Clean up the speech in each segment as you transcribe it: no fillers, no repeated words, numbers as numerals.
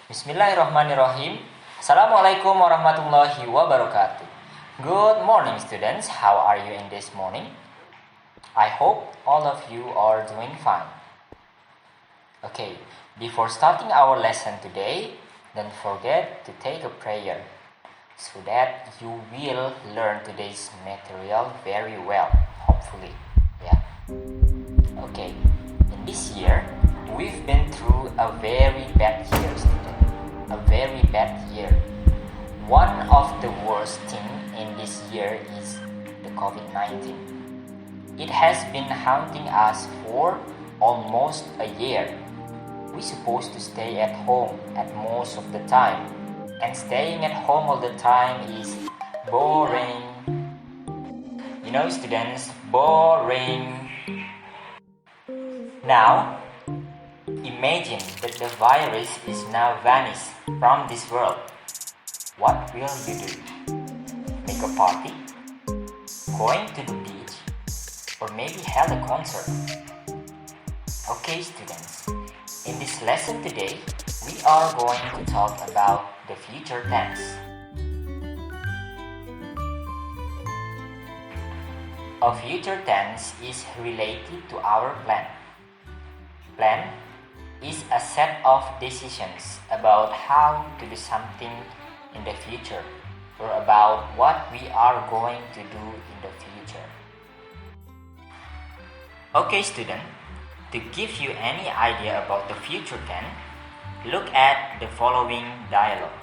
Bismillahirrahmanirrahim. Assalamualaikum warahmatullahi wabarakatuh. Good morning, students. How are you in this morning? I hope all of you are doing fine. Okay, before starting our lesson today, don't forget to take a prayer so that you will learn today's material very well, hopefully. Yeah. Okay, in this year, we've been through a very bad year, student. A very bad year. One of the worst things in this year is the COVID-19. It has been haunting us for almost a year. We're supposed to stay at home at most of the time, and staying at home all the time is boring. You know, students, boring. Now, imagine that the virus is now vanished from this world. What will you do? Make a party? Going to the beach? Or maybe have a concert? Okay, students, in this lesson today, we are going to talk about the future tense. A future tense is related to our plan. Plan is a set of decisions about how to do something in the future or about what we are going to do in the future. Okay, student, to give you any idea about the future tense, look at the following dialogue.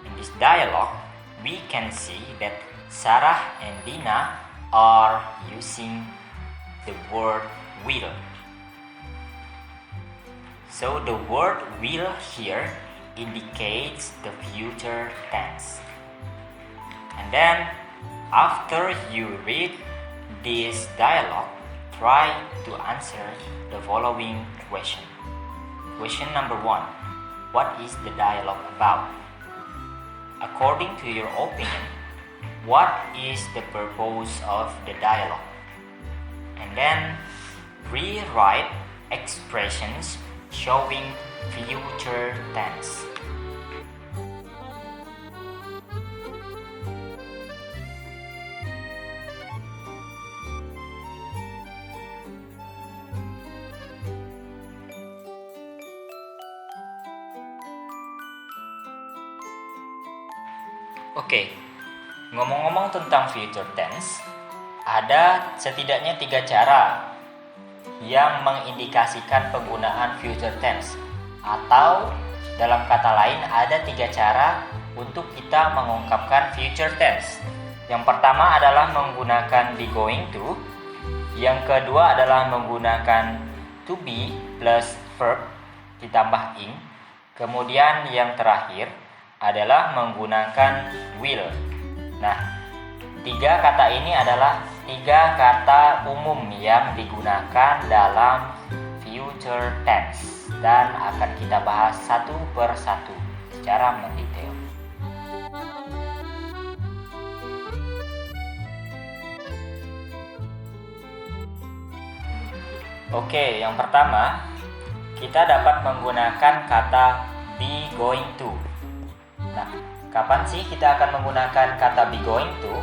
In this dialogue, we can see that Sarah and Dina are using the word will. So the word will here indicates the future tense. And then after you read this dialogue, try to answer the following question. Question number 1. What is the dialogue about? According to your opinion, what is the purpose of the dialogue? And then rewrite expressions showing future tense. Oke, ngomong-ngomong tentang future tense, ada setidaknya 3 cara yang mengindikasikan penggunaan future tense, atau dalam kata lain ada 3 cara untuk kita mengungkapkan future tense. Yang pertama adalah menggunakan be going to, yang kedua adalah menggunakan to be plus verb ditambah ing, kemudian yang terakhir adalah menggunakan will. Nah, 3 kata ini adalah 3 kata umum yang digunakan dalam future tense dan akan kita bahas satu per satu secara mendetail. Oke, yang pertama kita dapat menggunakan kata be going to. Nah, kapan sih kita akan menggunakan kata be going to?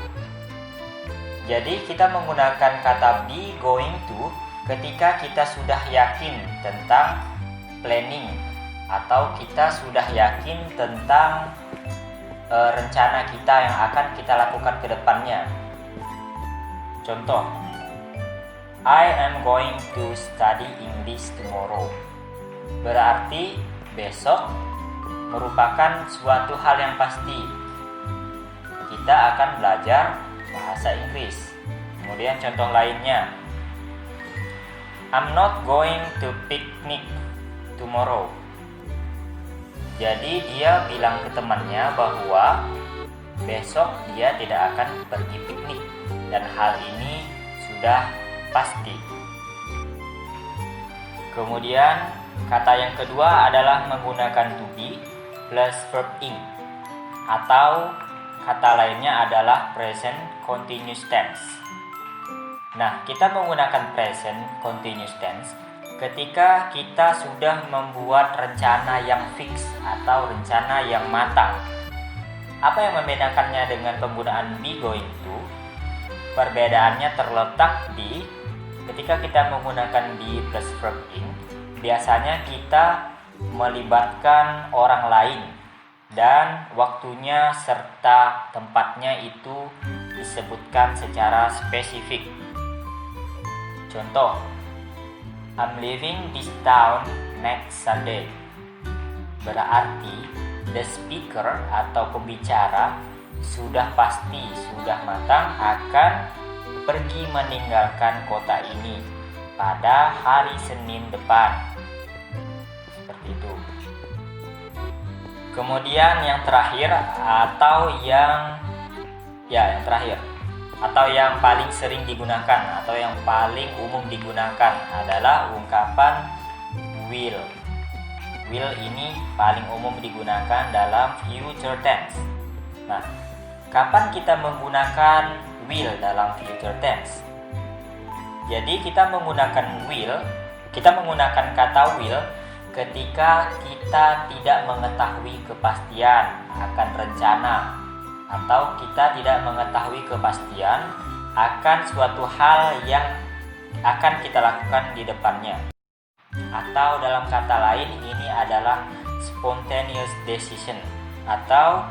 Jadi kita menggunakan kata be going to ketika kita sudah yakin tentang planning atau kita sudah yakin tentang rencana kita yang akan kita lakukan ke depannya. Contoh, I am going to study English tomorrow. Berarti besok merupakan suatu hal yang pasti. Kita akan belajar bahasa Inggris. Kemudian contoh lainnya, I'm not going to picnic tomorrow. Jadi dia bilang ke temannya bahwa besok dia tidak akan pergi piknik, dan hal ini sudah pasti. Kemudian kata yang kedua adalah menggunakan to be plus verb ing, atau kata lainnya adalah present continuous tense. Nah, kita menggunakan present continuous tense ketika kita sudah membuat rencana yang fix atau rencana yang matang. Apa yang membedakannya dengan penggunaan be going to? Perbedaannya terletak di ketika kita menggunakan be plus verb ing, biasanya kita melibatkan orang lain dan waktunya serta tempatnya itu disebutkan secara spesifik. Contoh, I'm leaving this town next Sunday. Berarti the speaker atau pembicara sudah pasti, sudah matang akan pergi meninggalkan kota ini pada hari Senin depan. Seperti itu. Kemudian yang terakhir atau yang paling sering digunakan atau yang paling umum digunakan adalah ungkapan will. Will ini paling umum digunakan dalam future tense. Nah, kapan kita menggunakan will dalam future tense? Jadi kita menggunakan kata will ketika kita tidak mengetahui kepastian akan rencana atau kita tidak mengetahui kepastian akan suatu hal yang akan kita lakukan di depannya. Atau dalam kata lain ini adalah spontaneous decision atau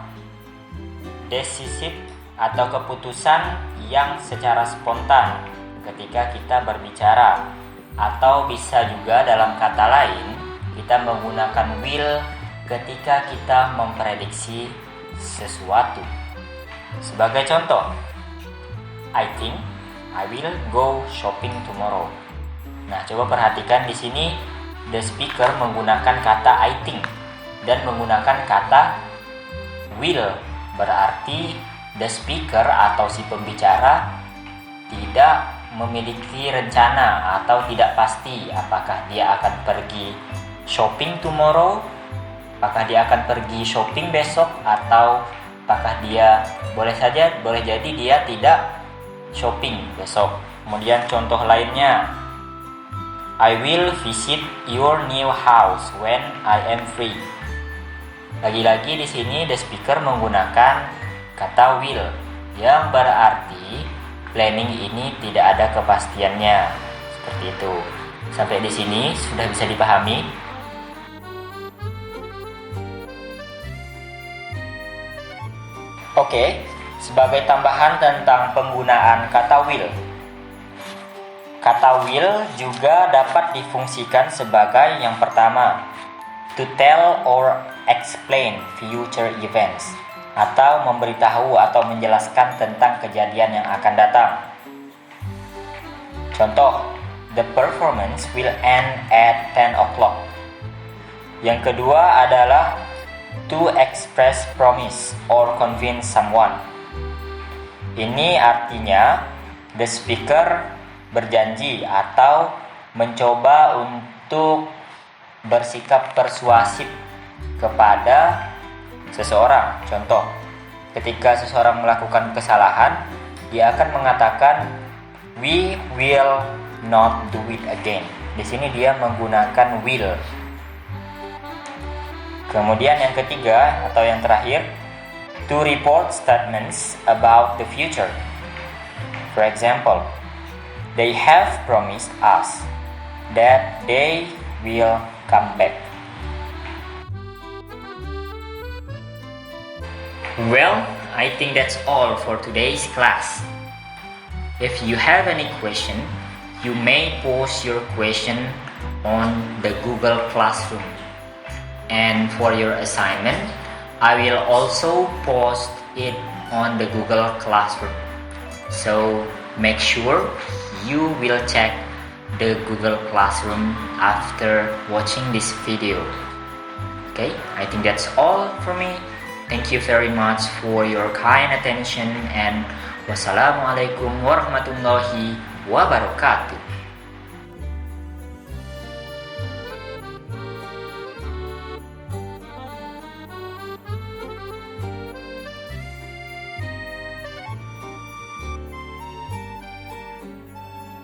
decisive atau keputusan yang secara spontan ketika kita berbicara. Atau bisa juga dalam kata lain kita menggunakan will ketika kita memprediksi sesuatu. Sebagai contoh, I think I will go shopping tomorrow. Nah, coba perhatikan di sini the speaker menggunakan kata I think dan menggunakan kata will. Berarti the speaker atau si pembicara tidak memiliki rencana atau tidak pasti apakah dia akan pergi shopping tomorrow, apakah dia akan pergi shopping besok, atau apakah dia boleh jadi dia tidak shopping besok. Kemudian contoh lainnya, I will visit your new house when I am free. Lagi-lagi di sini the speaker menggunakan kata will yang berarti planning ini tidak ada kepastiannya. Seperti itu. Sampai di sini sudah bisa dipahami? Oke, sebagai tambahan tentang penggunaan kata will. Kata will juga dapat difungsikan sebagai yang pertama, to tell or explain future events, atau memberitahu atau menjelaskan tentang kejadian yang akan datang. Contoh, the performance will end at 10 o'clock. Yang kedua adalah to express promise or convince someone. Ini artinya the speaker berjanji atau mencoba untuk bersikap persuasif kepada seseorang. Contoh, ketika seseorang melakukan kesalahan, dia akan mengatakan we will not do it again. Di sini dia menggunakan will. Kemudian yang ketiga atau yang terakhir, to report statements about the future. For example, they have promised us that they will come back. Well, I think that's all for today's class. If you have any question, you may post your question on the Google Classroom. And for your assignment, I will also post it on the Google Classroom. So make sure you will check the Google Classroom after watching this video. Okay, I think that's all for me. Thank you very much for your kind attention and wassalamualaikum warahmatullahi wabarakatuh.